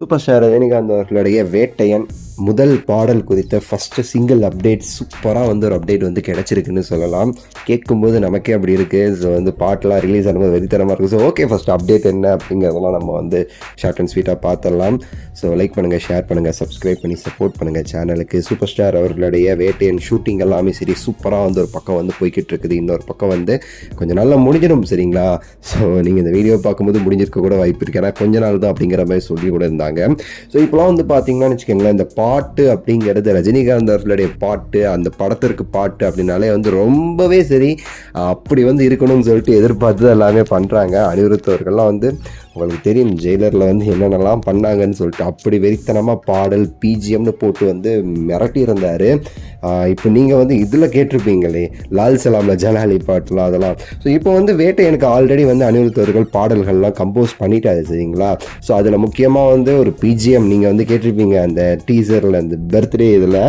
Super star Rajinikanth அவர்களுடைய வேட்டையன் முதல் பாடல் குறித்த ஃபஸ்ட்டு சிங்கிள் அப்டேட் சூப்பராக ஒரு அப்டேட் கிடச்சிருக்குன்னு சொல்லலாம். கேட்கும்போது நமக்கே அப்படி இருக்குது. ஸோ பாட்டெலாம் ரிலீஸ் ஆகும்போது வெறித்தனமாக இருக்குது. ஸோ ஓகே, ஃபஸ்ட் அப்டேட் என்ன அப்படிங்கிறதெல்லாம் நம்ம ஷார்ட் அண்ட் ஸ்வீட்டாக பார்த்துடலாம். ஸோ லைக் பண்ணுங்கள், ஷேர் பண்ணுங்கள், சப்ஸ்கிரைப் பண்ணி சப்போர்ட் பண்ணுங்கள் சேனலுக்கு. சூப்பர் ஸ்டார் அவர்களுடைய வேட்டையன் ஷூட்டிங் எல்லாமே சரி சூப்பராக ஒரு பக்கம் போய்கிட்டு இருக்குது. இன்னொரு பக்கம் கொஞ்சம் நல்லா முடிஞ்சிடும், சரிங்களா? ஸோ நீங்கள் இந்த வீடியோ பார்க்கும்போது முடிஞ்சிருக்க கூட வாய்ப்பு இருக்குது. ஏன்னா கொஞ்ச நாள் தான் அப்படிங்கிற மாதிரி சொல்லி கூட இருந்தாங்க. ஸோ இப்போலாம் பார்த்தீங்கன்னா வச்சுக்கோங்களேன், இந்த பாட்டு அப்படிங்கிறது ரஜினிகாந்த் அவர்களுடைய பாட்டு, அந்த படத்திற்கு பாட்டு அப்படின்னாலே ரொம்பவே சரி அப்படி இருக்கணும்னு சொல்லிட்டு எதிர்பார்த்து எல்லாமே பண்ணுறாங்க. அனிருத் அவர்கள்லாம் உங்களுக்கு தெரியும் ஜெயிலரில் என்னென்னலாம் பண்ணாங்கன்னு சொல்லிட்டு அப்படி வெறித்தனமாக பாடல் பிஜிஎம்னு போட்டு மிரட்டி இருந்தார். இப்போ நீங்கள் இதில் கேட்டிருப்பீங்களே லால் சலாமில் ஜலாலி பாட்டுலாம் அதெல்லாம். ஸோ இப்போ வேட்டை எனக்கு ஆல்ரெடி அனிருத் அவர்கள் பாடல்கள்லாம் கம்போஸ் பண்ணிட்டாரு, சரிங்களா? ஸோ அதில் முக்கியமாக ஒரு பிஜிஎம் நீங்கள் கேட்டிருப்பீங்க அந்த டீசரில் அந்த பர்த்டே இதில்.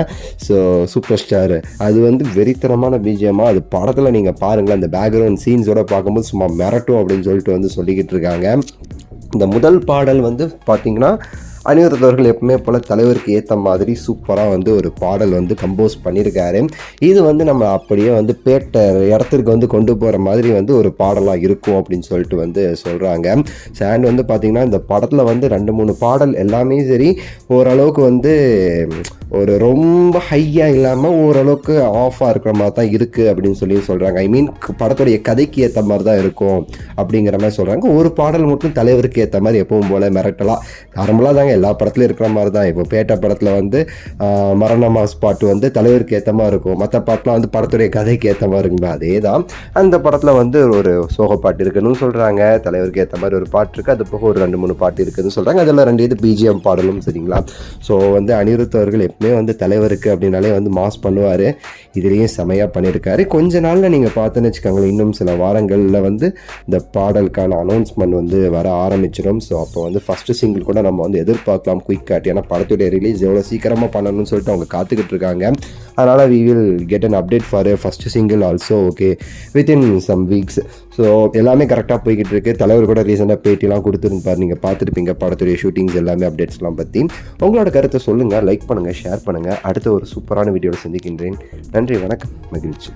ஸோ சூப்பர் ஸ்டார் அது வெறித்தனமான பிஜிஎம்மாக அது படத்தில் நீங்கள் பாருங்கள். அந்த பேக்ரவுண்ட் சீன்ஸோடு பார்க்கும்போது சும்மா மிரட்டும் அப்படின்னு சொல்லிட்டு சொல்லிக்கிட்டு இருக்காங்க. இந்த முதல் பாடல் பார்த்தீங்கன்னா அனிருத் அவர்கள் எப்பவுமே போல் தலைவருக்கு ஏற்ற மாதிரி சூப்பராக ஒரு பாடல் கம்போஸ் பண்ணியிருக்காரு. இது நம்ம அப்படியே பேட்ட இடத்திற்கு கொண்டு போகிற மாதிரி ஒரு பாடலாக இருக்கும் அப்படின்னு சொல்லிட்டு சொல்கிறாங்க. அண்ட் பார்த்திங்கன்னா இந்த படத்தில் 2-3 பாடல் எல்லாமே சரி ஓரளவுக்கு ஒரு ரொம்ப ஹையாக இல்லாமல் ஓரளவுக்கு ஆஃபாக இருக்கிற மாதிரி தான் இருக்குது அப்படின்னு சொல்கிறாங்க. ஐ மீன் படத்துடைய கதைக்கு ஏற்ற மாதிரி தான் இருக்கும் அப்படிங்கிற மாதிரி சொல்கிறாங்க. ஒரு பாடல் மட்டும் தலைவருக்கு ஏற்ற மாதிரி எப்பவும் போல் மிரட்டலாம் நார்மலாக தாங்க எல்லா படத்துலையும் இருக்கிற மாதிரி தான். இப்போ பேட்ட படத்தில் மரண மாஸ் பாட்டு தலைவருக்கு ஏற்ற மாதிரி இருக்கும். மற்ற பாட்டெலாம் படத்துடைய கதைக்கு ஏற்ற மாதிரி இருக்குங்க. அதே தான் அந்த படத்தில் ஒரு சோக பாட்டு இருக்குன்னு சொல்கிறாங்க. தலைவருக்கு ஏற்ற மாதிரி ஒரு பாட்டு இருக்குது. அது போக ஒரு 2-3 பாட்டு இருக்குதுன்னு சொல்கிறாங்க. அதில் 2 இது பிஜிஎம் பாடலும், சரிங்களா? ஸோ அனிருத் அவர்கள் எப்பவுமே தலைவருக்கு அப்படின்னாலே மாஸ் பண்ணுவார். இதுலேயும் செமையாக பண்ணியிருக்காரு. கொஞ்ச நாளில் நீங்கள் பார்த்துன்னு வச்சுக்கோங்களேன், இன்னும் சில வாரங்களில் இந்த பாடலுக்கான அனௌன்ஸ்மெண்ட் வர ஆரம்பிச்சிடும். ஸோ அப்போ ஃபஸ்ட்டு சிங்கிள் கூட நம்ம எதிர்பார்க்கலாம் குயிக்காக. ஏன்னா படத்துடைய ரிலீஸ் எவ்வளோ சீக்கிரமாக பண்ணணும்னு சொல்லிட்டு அவங்க காத்துக்கிட்டு இருக்காங்க. அதனால் we will get an update for a first single also, okay, within some weeks. So எல்லாமே கரெக்டாக போய்கிட்டு இருக்குது. தலைவர் கூட ரீசெண்டாக பேட்டிலாம் கொடுத்துருப்பார், நீங்கள் பார்த்துருப்பீங்க படத்துடைய ஷூட்டிங்ஸ் எல்லாமே அப்டேட்ஸ்லாம் பற்றி. உங்களோட கருத்தை சொல்லுங்கள், லைக் பண்ணுங்கள், ஷேர் பண்ணுங்கள். அடுத்த ஒரு சூப்பரான வீடியோவில் சந்திக்கின்றேன். நன்றி, வணக்கம், மகிழ்ச்சி.